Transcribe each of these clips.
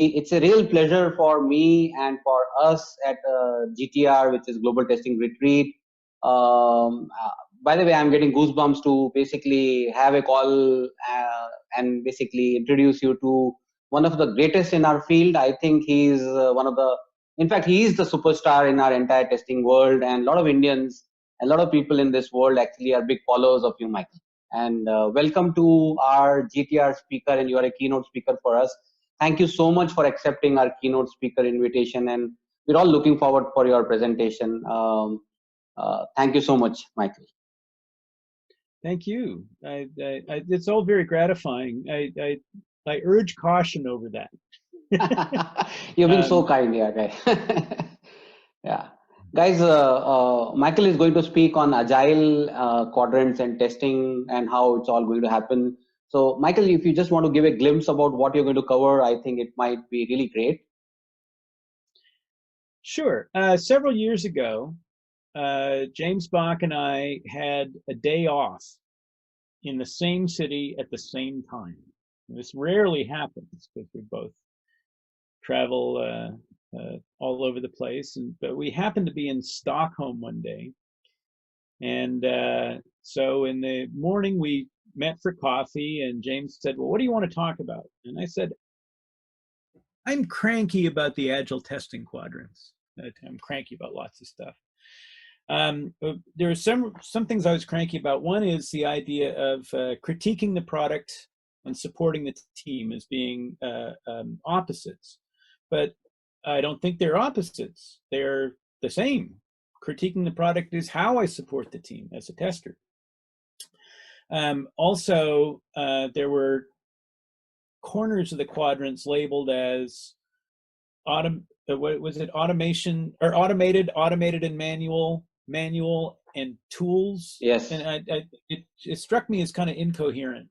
it's a real pleasure for me and for us at GTR, which is Global Testing Retreat. By the way, I'm getting goosebumps to basically have a call and basically introduce you to one of the greatest in our field. I think he's one of the, in fact, he is the superstar in our entire testing world, and a lot of Indians, a lot of people in this world actually are big followers of you, Michael. And welcome to our GTR speaker, and you are a keynote speaker for us. Thank you so much for accepting our keynote speaker invitation, and we're all looking forward for your presentation. Thank you so much, Michael. Thank you. It's all very gratifying. I urge caution over that. You've been so kind, yeah, guys. Yeah, guys. Michael is going to speak on Agile quadrants and testing and how it's all going to happen. So, Michael, if you just want to give a glimpse about what you're going to cover, I think it might be really great. Sure. Several years ago, James Bach and I had a day off in the same city at the same time. This rarely happens because we both travel all over the place, but we happened to be in Stockholm one day. And so in the morning, we met for coffee, and James said, well, what do you want to talk about? And I said, I'm cranky about the Agile Testing Quadrants. I'm cranky about lots of stuff. There are some things I was cranky about. One is the idea of critiquing the product and supporting the team as being opposites. But I don't think they're opposites. They're the same. Critiquing the product is how I support the team as a tester. Also, there were corners of the quadrants labeled as automation or automated and manual, and tools. Yes. And it struck me as kind of incoherent.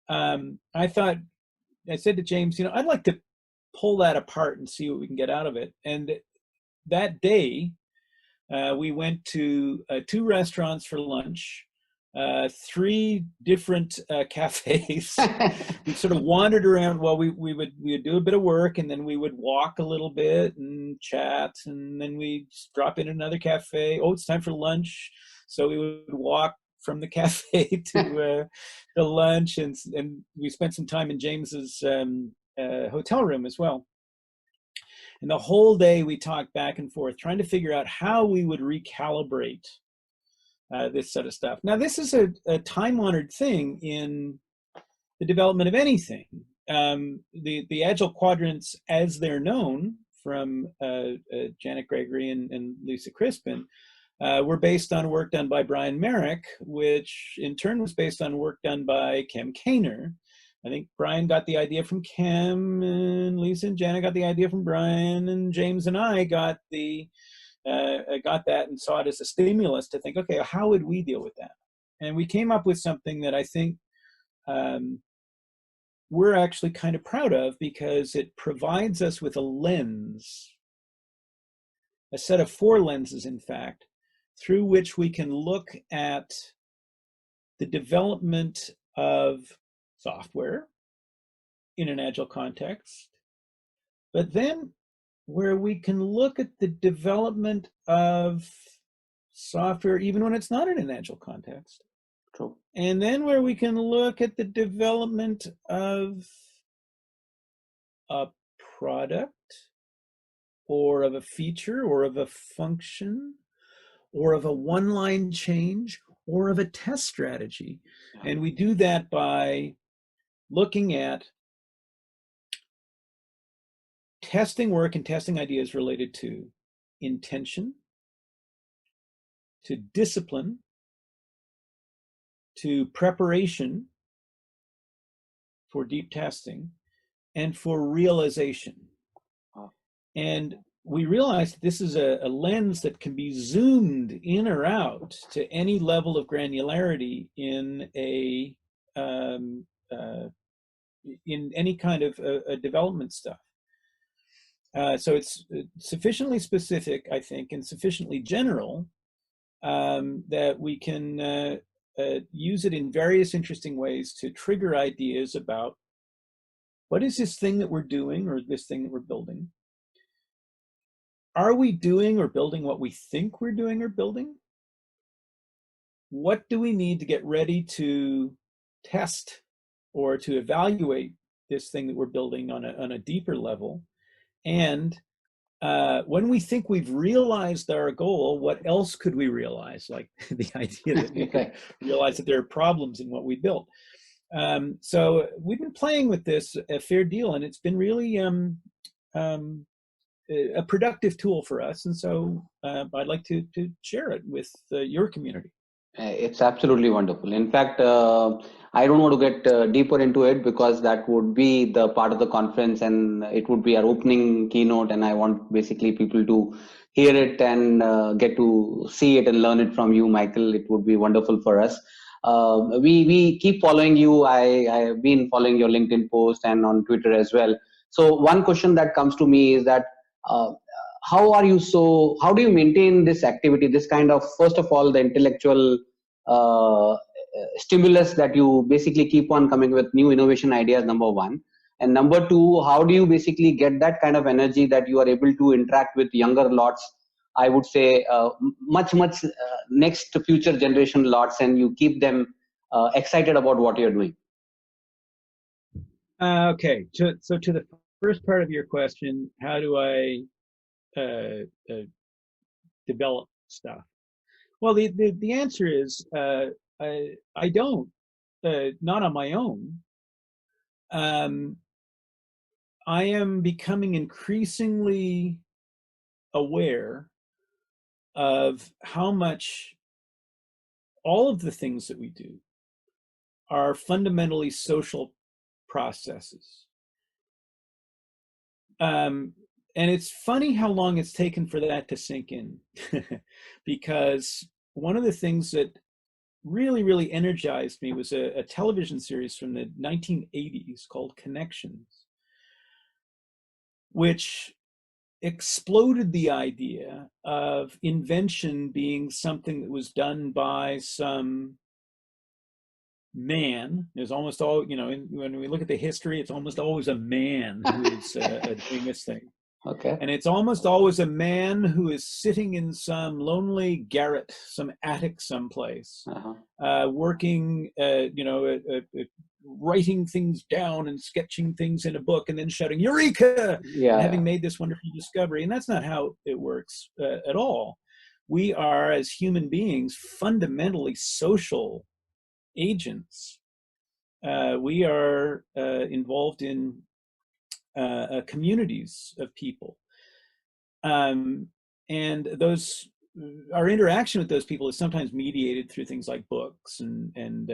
I said to James, I'd like to pull that apart and see what we can get out of it. And that day, we went to 2 restaurants for lunch, 3 different cafes. We sort of wandered around while we would do a bit of work, and then we would walk a little bit and chat, and then we'd drop in another cafe. Oh, it's time for lunch. So we would walk from the cafe to lunch, and we spent some time in James's hotel room as well. And the whole day we talked back and forth, trying to figure out how we would recalibrate this sort of stuff. Now, this is a time-honored thing in the development of anything. The Agile Quadrants, as they're known from Janet Gregory and Lisa Crispin, were based on work done by Brian Merrick, which in turn was based on work done by Kem Kainer. I think Brian got the idea from Kem, and Lisa and Janet got the idea from Brian, and James and I got that and saw it as a stimulus to think, okay, how would we deal with that? And we came up with something that I think we're actually kind of proud of, because it provides us with a lens, a set of 4 lenses, in fact, through which we can look at the development of software in an Agile context, but then where we can look at the development of software even when it's not in an Agile context. True. And then where we can look at the development of a product, or of a feature, or of a function, or of a one-line change, or of a test strategy. Yeah. And we do that by looking at testing work and testing ideas related to intention, to discipline, to preparation for deep testing, and for realization. And we realized this is a lens that can be zoomed in or out to any level of granularity in any kind of development stuff. So it's sufficiently specific, I think, and sufficiently general that we can use it in various interesting ways to trigger ideas about what is this thing that we're doing or this thing that we're building? Are we doing or building what we think we're doing or building? What do we need to get ready to test or to evaluate this thing that we're building on a deeper level? And when we think we've realized our goal, what else could we realize? Like the idea that we could realize that there are problems in what we built. So we've been playing with this a fair deal, and it's been really a productive tool for us. And so I'd like to share it with your community. It's absolutely wonderful. In fact, I don't want to get deeper into it because that would be the part of the conference and it would be our opening keynote. And I want basically people to hear it and get to see it and learn it from you, Michael. It would be wonderful for us. We keep following you. I have been following your LinkedIn post and on Twitter as well. So one question that comes to me is that how do you maintain this activity, this kind of, first of all, the intellectual stimulus that you basically keep on coming with new innovation ideas, number one, and number two, how do you basically get that kind of energy that you are able to interact with younger lots, I would say much next future generation lots, and you keep them excited about what you're doing? Okay, so to the first part of your question, how do I develop stuff? Well, the answer is I don't, not on my own. I am becoming increasingly aware of how much all of the things that we do are fundamentally social processes. And it's funny how long it's taken for that to sink in, because one of the things that really energized me was a television series from the 1980s called Connections, which exploded the idea of invention being something that was done by some man. There's almost all, when we look at the history, it's almost always a man who is doing this thing. Okay. And it's almost always a man who is sitting in some lonely garret, some attic someplace, working, writing things down and sketching things in a book and then shouting, "Eureka!" and having made this wonderful discovery. And that's not how it works at all. We are, as human beings, fundamentally social agents. We are involved in communities of people, and those, our interaction with those people is sometimes mediated through things like books and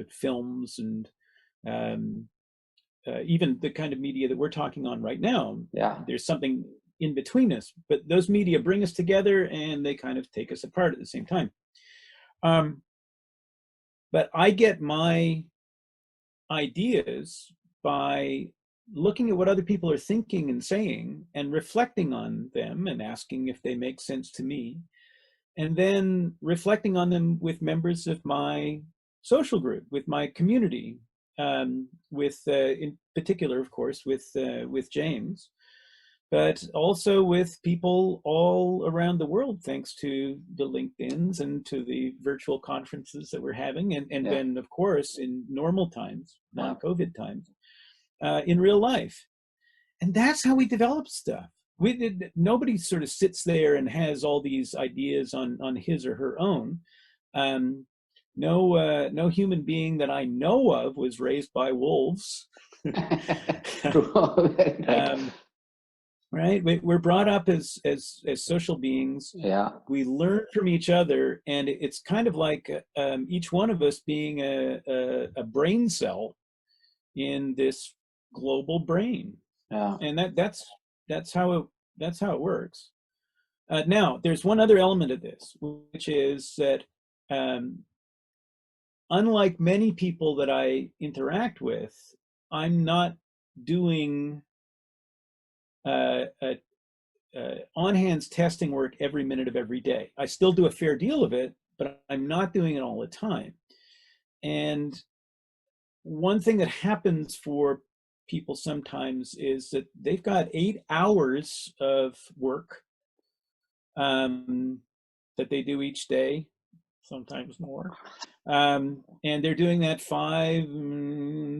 films and even the kind of media that we're talking on right now. There's something in between us, but those media bring us together and they kind of take us apart at the same time. But I get my ideas by looking at what other people are thinking and saying and reflecting on them and asking if they make sense to me, and then reflecting on them with members of my social group, with my community, with in particular, of course, with James, but also with people all around the world, thanks to the LinkedIns and to the virtual conferences that we're having, and then, of course, in normal times, non-COVID times, in real life. And that's how we develop stuff. Nobody sort of sits there and has all these ideas on his or her own. No human being that I know of was raised by wolves. Right? We're brought up as social beings. We learn from each other, and it's kind of like each one of us being a brain cell in this global brain. And that's how it works. Now, there's one other element of this, which is that unlike many people that I interact with, I'm not doing on-hands testing work every minute of every day. I still do a fair deal of it, but I'm not doing it all the time. And one thing that happens for people sometimes is that they've got 8 hours of work that they do each day, sometimes more. And they're doing that 5,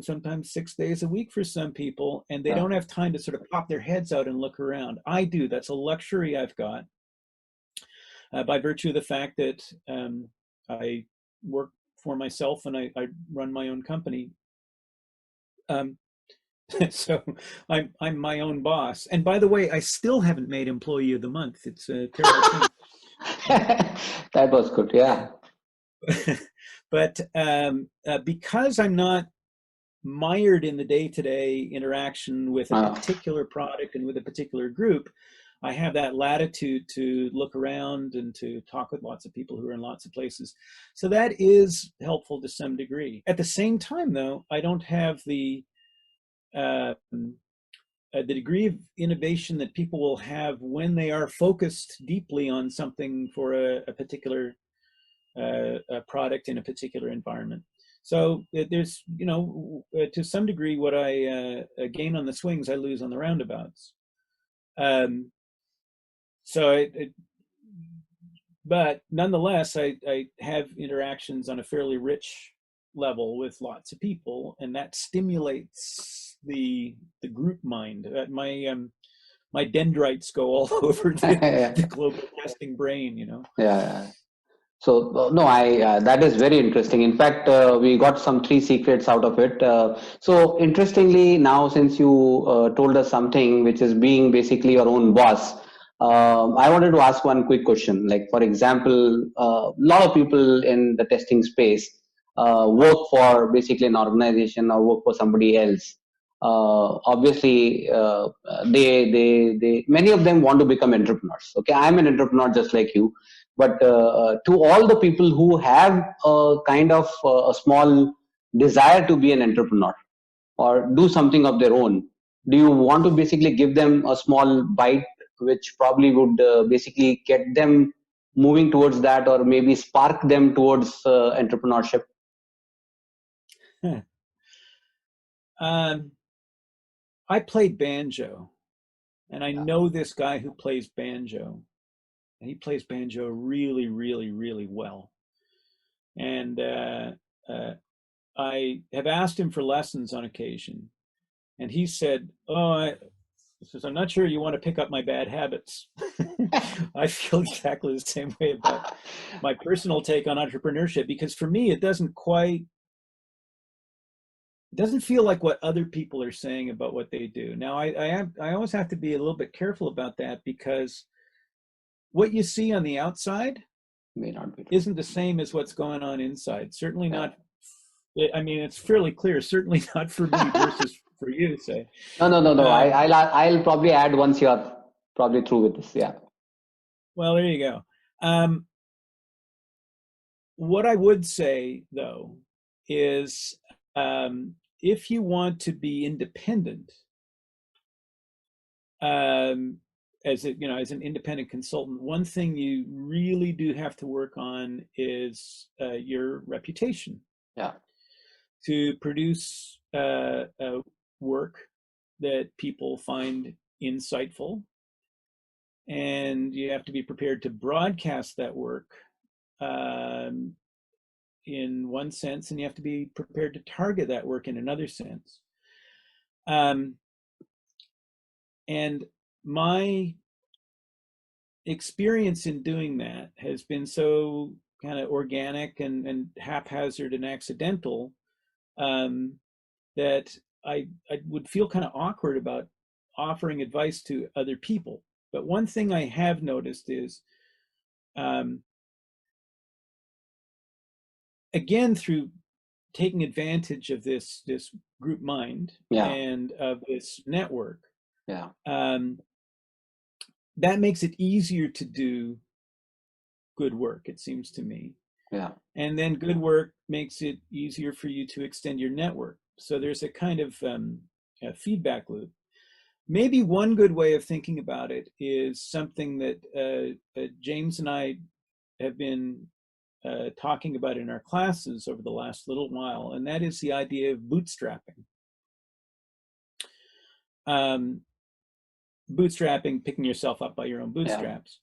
sometimes 6 days a week for some people, and they don't have time to sort of pop their heads out and look around. I do. That's a luxury I've got by virtue of the fact that I work for myself and I run my own company. So I'm my own boss. And by the way, I still haven't made Employee of the Month. It's a terrible thing. That was good, yeah. But because I'm not mired in the day-to-day interaction with a particular product and with a particular group, I have that latitude to look around and to talk with lots of people who are in lots of places. So that is helpful to some degree. At the same time, though, I don't have the degree of innovation that people will have when they are focused deeply on something for a particular a product in a particular environment. So there's, you know, to some degree, what I gain on the swings, I lose on the roundabouts. But nonetheless, I have interactions on a fairly rich level with lots of people, and that stimulates the group mind. My dendrites go all over the global testing brain, you know. Yeah. So no, that is very interesting. In fact, we got some 3 secrets out of it. So interestingly, now since you told us something which is being basically your own boss, I wanted to ask one quick question. Like, for example, a lot of people in the testing space work for basically an organization or work for somebody else. Obviously, they many of them want to become entrepreneurs. Okay, I'm an entrepreneur just like you. But to all the people who have a kind of a small desire to be an entrepreneur or do something of their own, do you want to basically give them a small bite which probably would basically get them moving towards that, or maybe spark them towards entrepreneurship? I played banjo, and I know this guy who plays banjo, and he plays banjo really, really, really well. And I have asked him for lessons on occasion, and he said, I'm not sure you want to pick up my bad habits. I feel exactly the same way about my personal take on entrepreneurship, because for me, it doesn't feel like what other people are saying about what they do. Now, I always have to be a little bit careful about that, because what you see on the outside may not be isn't the same as what's going on inside. Certainly not. I mean, it's fairly clear. Certainly not for me versus for you, say. No. I'll probably add once you're probably through with this. Yeah. Well, there you go. What I would say, though, is if you want to be independent, as an independent consultant, one thing you really do have to work on is your reputation. Yeah. To produce work that people find insightful, and you have to be prepared to broadcast that work in one sense, and you have to be prepared to target that work in another sense. And my experience in doing that has been so kind of organic and haphazard and accidental that I would feel kind of awkward about offering advice to other people. But one thing I have noticed is, again, through taking advantage of this group mind and of this network, that makes it easier to do good work, it seems to me. Yeah. And then good work makes it easier for you to extend your network. So there's a kind of a feedback loop. Maybe one good way of thinking about it is something that James and I have been talking about in our classes over the last little while, and that is the idea of bootstrapping. Bootstrapping, picking yourself up by your own bootstraps,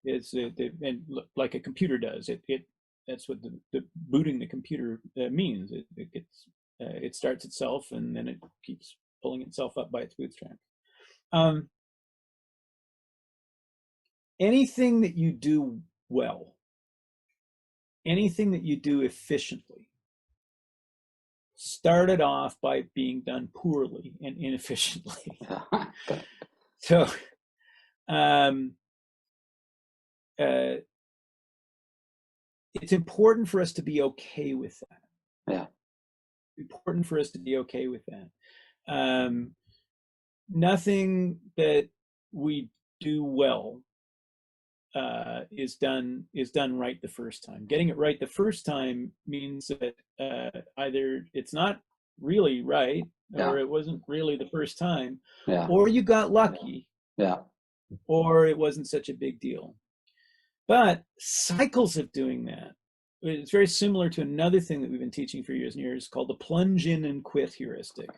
is and like a computer does. That's what the booting the computer means. It starts itself and then it keeps pulling itself up by its bootstraps. Anything that you do well, anything that you do efficiently, started off by being done poorly and inefficiently. So it's important for us to be okay with that. Yeah. Important for us to be okay with that. Nothing that we do well is done right the first time. Getting it right the first time means that either it's not really right, or it wasn't really the first time, or you got lucky, or it wasn't such a big deal. But cycles of doing that, it's very similar to another thing that we've been teaching for years and years called the plunge in and quit heuristic.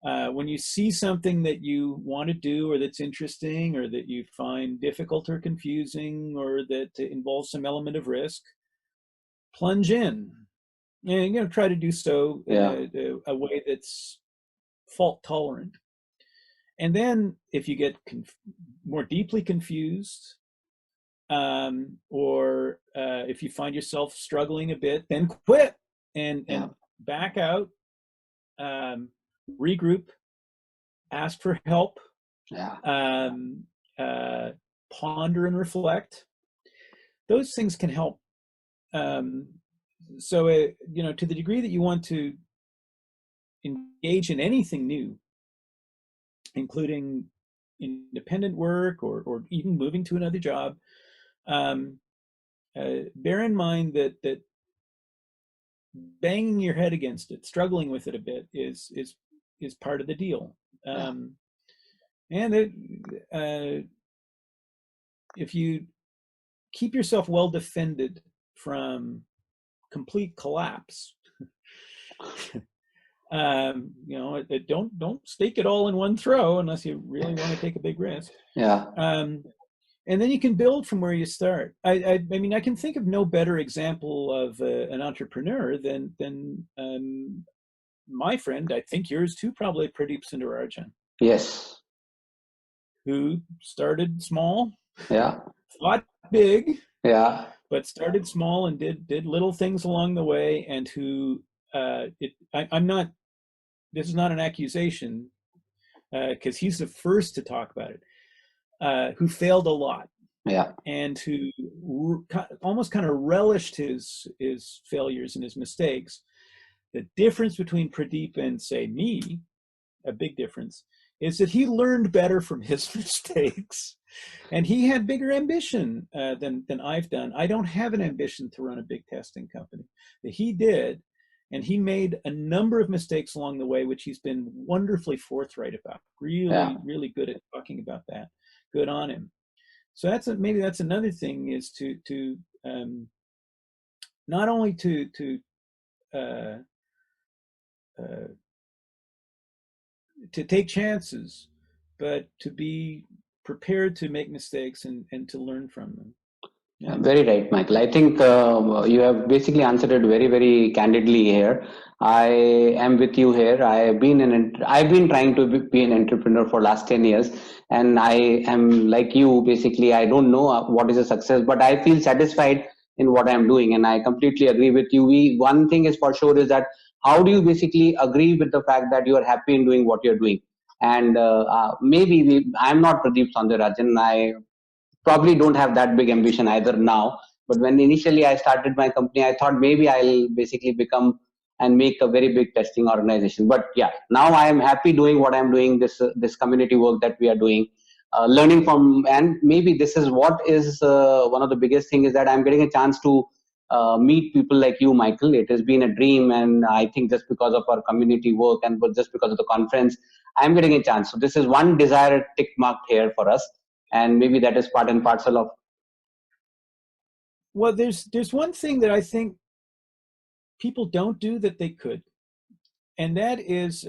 When you see something that you want to do, or that's interesting, or that you find difficult or confusing, or that involves some element of risk, plunge in, and try to do so in a way that's fault tolerant. And then if you get more deeply confused, or if you find yourself struggling a bit, then quit and back out, regroup, ask for help, ponder and reflect. Those things can help. So to the degree that you want to engage in anything new, including independent work or even moving to another job, bear in mind that banging your head against it, struggling with it a bit, is part of the deal. And if you keep yourself well defended from complete collapse, don't stake it all in one throw unless you really want to take a big risk. And then you can build from where you start. I mean, I can think of no better example of an entrepreneur than my friend, I think yours too, probably, Pradeep Sundararajan. Yes. Who started small, thought big, but started small and did little things along the way, and who I'm not. This is not an accusation, because he's the first to talk about it. Who failed a lot, and who almost kind of relished his failures and his mistakes. The difference between Pradeep and, say, me, a big difference, is that he learned better from his mistakes, and he had bigger ambition than I've done. I don't have an ambition to run a big testing company, but he did, and he made a number of mistakes along the way, which he's been wonderfully forthright about. Really good at talking about that. Good on him. So maybe that's another thing, is to not only to take chances, but to be prepared to make mistakes and to learn from them. Very right, Michael. I think you have basically answered it very, very candidly here. I am with you here. I've been trying to be an entrepreneur for last 10 years, and I am like you. Basically, I don't know what is a success, but I feel satisfied in what I'm doing, and I completely agree with you. One thing is for sure is that how do you basically agree with the fact that you are happy in doing what you're doing? And I'm not Pradeep Sundararajan. I probably don't have that big ambition either now. But when initially I started my company, I thought maybe I'll basically become and make a very big testing organization. But now I am happy doing what I'm doing, this community work that we are doing, learning from, and maybe this is what is one of the biggest thing, is that I'm getting a chance to meet people like you, Michael. It has been a dream, and I think just because of our community work and just because of the conference, I'm getting a chance. So this is one desired tick mark here for us. And maybe that is part and parcel of. Well, there's one thing that I think people don't do that they could, and that is,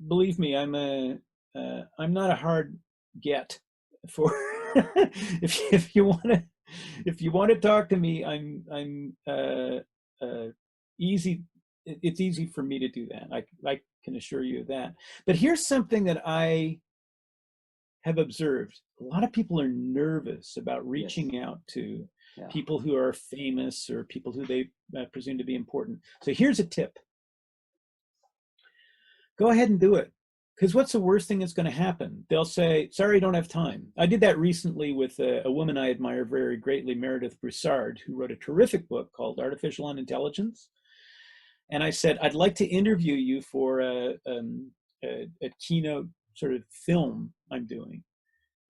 believe me, I'm not a hard get for if you want to talk to me, I'm easy. It's easy for me to do that. I can assure you of that. But here's something that I have observed. A lot of people are nervous about reaching out to people who are famous or people who they presume to be important. So here's a tip. Go ahead and do it. Because what's the worst thing that's going to happen? They'll say, sorry, I don't have time. I did that recently with a woman I admire very greatly, Meredith Broussard, who wrote a terrific book called Artificial Unintelligence. And I said, I'd like to interview you for a keynote sort of film I'm doing.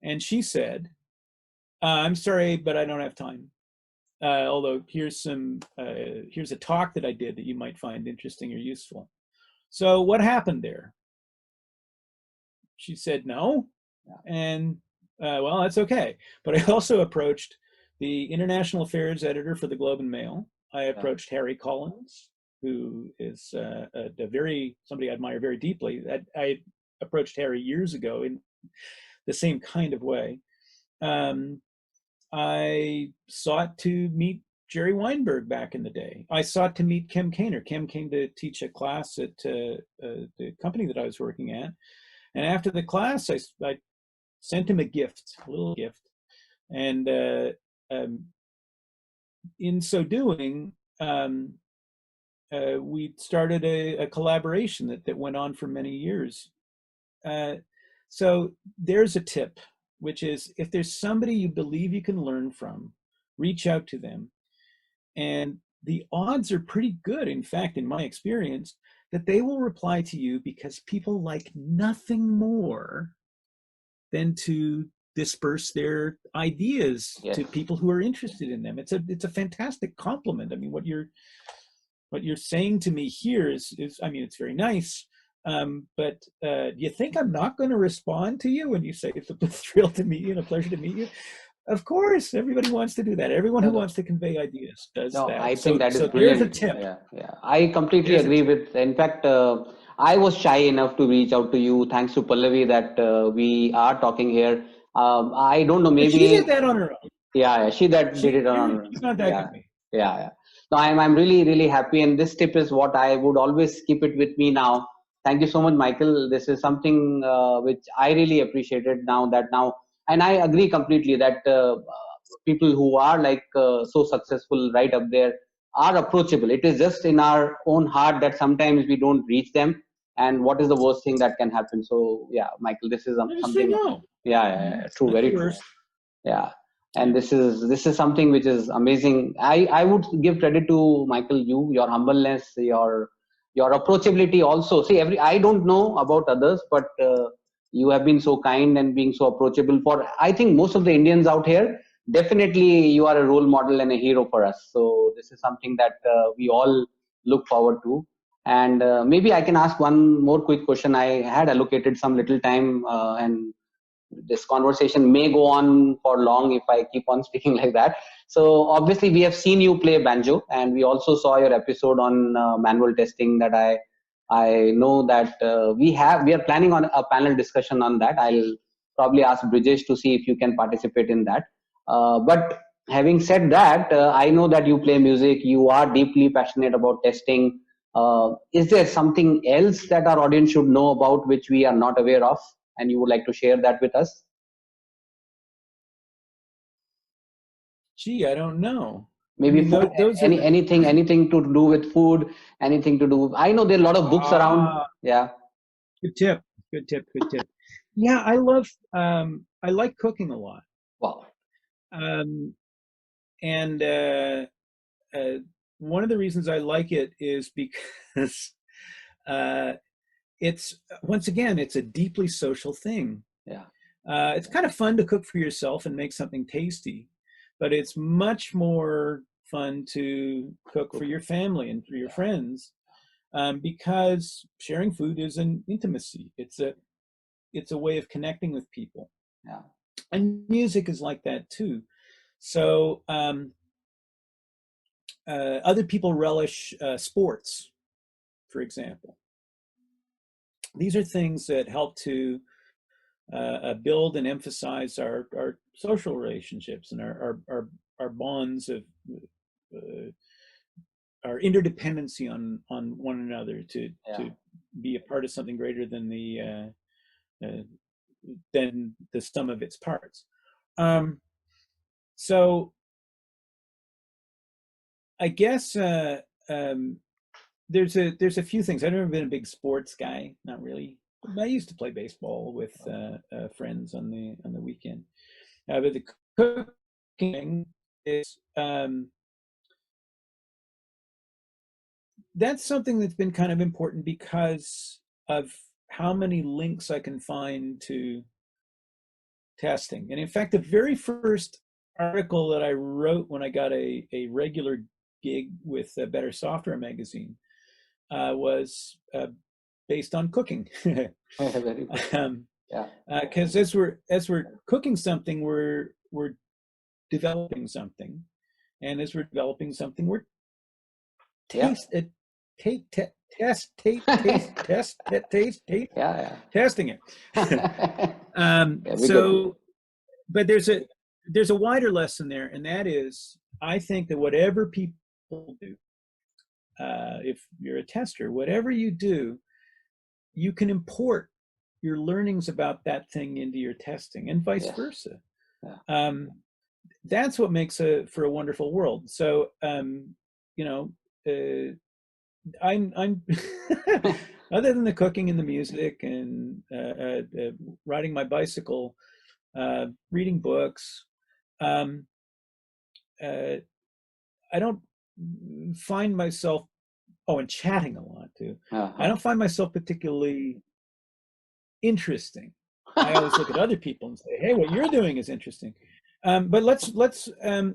And she said, I'm sorry, but I don't have time. Although here's a talk that I did that you might find interesting or useful. So what happened there? She said no, and well, that's okay. But I also approached the international affairs editor for the Globe and Mail. I approached Harry Collins, who is somebody I admire very deeply. I approached Harry years ago in the same kind of way. I sought to meet Jerry Weinberg back in the day. I sought to meet Kim Kainer. Kim came to teach a class at the company that I was working at. And after the class, I sent him a little gift. And in so doing, we started a collaboration that went on for many years. So there's a tip, which is if there's somebody you believe you can learn from, reach out to them. And the odds are pretty good, in fact, in my experience, that they will reply to you because people like nothing more than to disperse their ideas to people who are interested in them. It's a fantastic compliment. I mean, what you're saying to me here is I mean, it's very nice. But you think I'm not going to respond to you when you say it's a thrill to meet you and a pleasure to meet you? Of course, everybody wants to do that. Everyone who wants to convey ideas does that. I think that is brilliant. There's a tip. Yeah. I completely agree with. In fact, I was shy enough to reach out to you. Thanks to Pallavi that we are talking here. I don't know. Maybe she did that on her own. Yeah, she did it on her own. Contacted me. Yeah. No, I'm really happy, and this tip is what I would always keep it with me now. Thank you so much, Michael. This is something which I really appreciated now, and I agree completely that people who are like so successful right up there are approachable. It is just in our own heart that sometimes we don't reach them. And what is the worst thing that can happen? So yeah, Michael, this is something. No. Yeah, true, very true. Yeah. And this is something which is amazing. I would give credit to Michael, your humbleness, your approachability also. See, I don't know about others, but you have been so kind and being so approachable for, I think, most of the Indians out here. Definitely you are a role model and a hero for us. So this is something that we all look forward to. And maybe I can ask one more quick question. I had allocated some little time and this conversation may go on for long if I keep on speaking like that. So obviously we have seen you play banjo, and we also saw your episode on manual testing that I know that we are planning on a panel discussion on that. I'll probably ask Brijesh to see if you can participate in that. But having said that, I know that you play music, you are deeply passionate about testing. Is there something else that our audience should know about which we are not aware of, and you would like to share that with us? Gee, I don't know. Maybe food, anything to do with food, anything to do. I know there are a lot of books around. Yeah. Good tip. Yeah, I like cooking a lot. Wow. And one of the reasons I like it is because it's a deeply social thing. Yeah. It's kind of fun to cook for yourself and make something tasty, but it's much more fun to cook for your family and for your friends, because sharing food is an intimacy. It's a way of connecting with people. Yeah. And music is like that too. So other people relish sports, for example. These are things that help to build and emphasize our social relationships and our bonds of our interdependency on one another to be a part of something greater than the sum of its parts. So I guess there's a few things. I've never been a big sports guy, not really. I used to play baseball with friends on the weekend. But the cooking is that's something that's been kind of important because of how many links I can find to testing. And in fact, the very first article that I wrote when I got a regular gig with Better Software magazine was based on cooking. Because as we're cooking something, we're developing something, and as we're developing something, we're testing it. So, but there's a wider lesson there, and that is, I think that whatever people do, if you're a tester, whatever you do, you can import your learnings about that thing into your testing, and vice versa. That's what makes for a wonderful world. So, I'm other than the cooking and the music and riding my bicycle, reading books, I don't find myself, and chatting a lot too. I don't find myself particularly interesting. I always look at other people and say, hey, what you're doing is interesting. But let's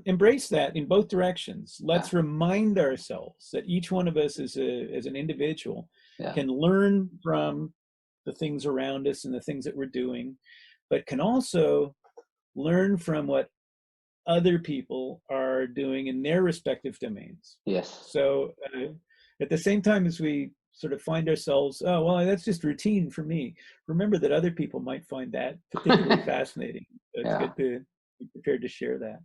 embrace that in both directions. Let's remind ourselves that each one of us as an individual can learn from the things around us and the things that we're doing, but can also learn from what other people are doing in their respective domains. So at the same time as we sort of find ourselves, oh, well, that's just routine for me, remember that other people might find that particularly fascinating. It's good to be prepared to share that.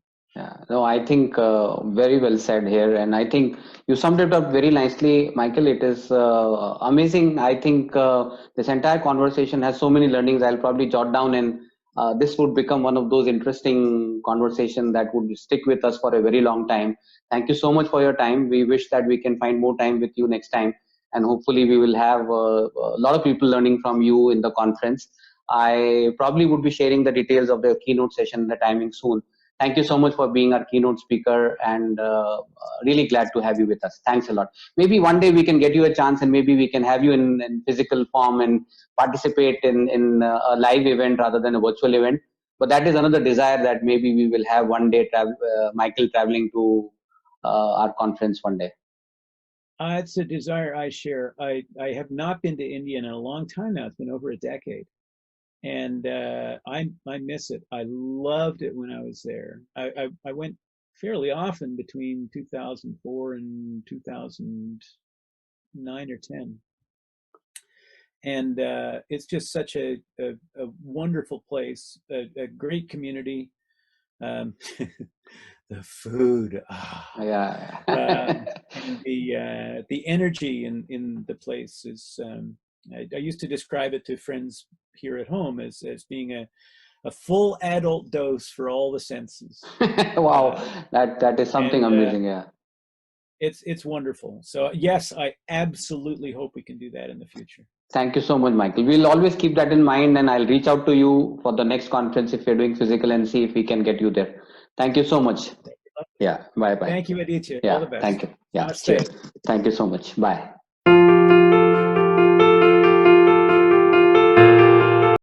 No, I think very well said here. And I think you summed it up very nicely, Michael. It is amazing. I think this entire conversation has so many learnings. I'll probably jot down, and this would become one of those interesting conversations that would stick with us for a very long time. Thank you so much for your time. We wish that we can find more time with you next time. And hopefully we will have a lot of people learning from you in the conference. I probably would be sharing the details of the keynote session, the timing soon. Thank you so much for being our keynote speaker, and really glad to have you with us. Thanks a lot. Maybe one day we can get you a chance, and maybe we can have you in physical form and participate in a live event rather than a virtual event. But that is another desire that maybe we will have one day, Michael traveling to our conference one day. It's a desire I share. I have not been to India in a long time now. It's been over a decade. And I miss it. I loved it when I was there. I went fairly often between 2004 and 2009 or 10. And it's just such a wonderful place, a great community. The food, and the energy in the place is. I used to describe it to friends here at home as being a full adult dose for all the senses. Wow, that is something amazing. It's wonderful. So yes, I absolutely hope we can do that in the future. Thank you so much, Michael. We'll always keep that in mind, and I'll reach out to you for the next conference if you're doing physical and see if we can get you there. Thank you so much. Bye bye. Thank you, Aditya. All the best. Thank you. Cheers. Thank you so much. Bye.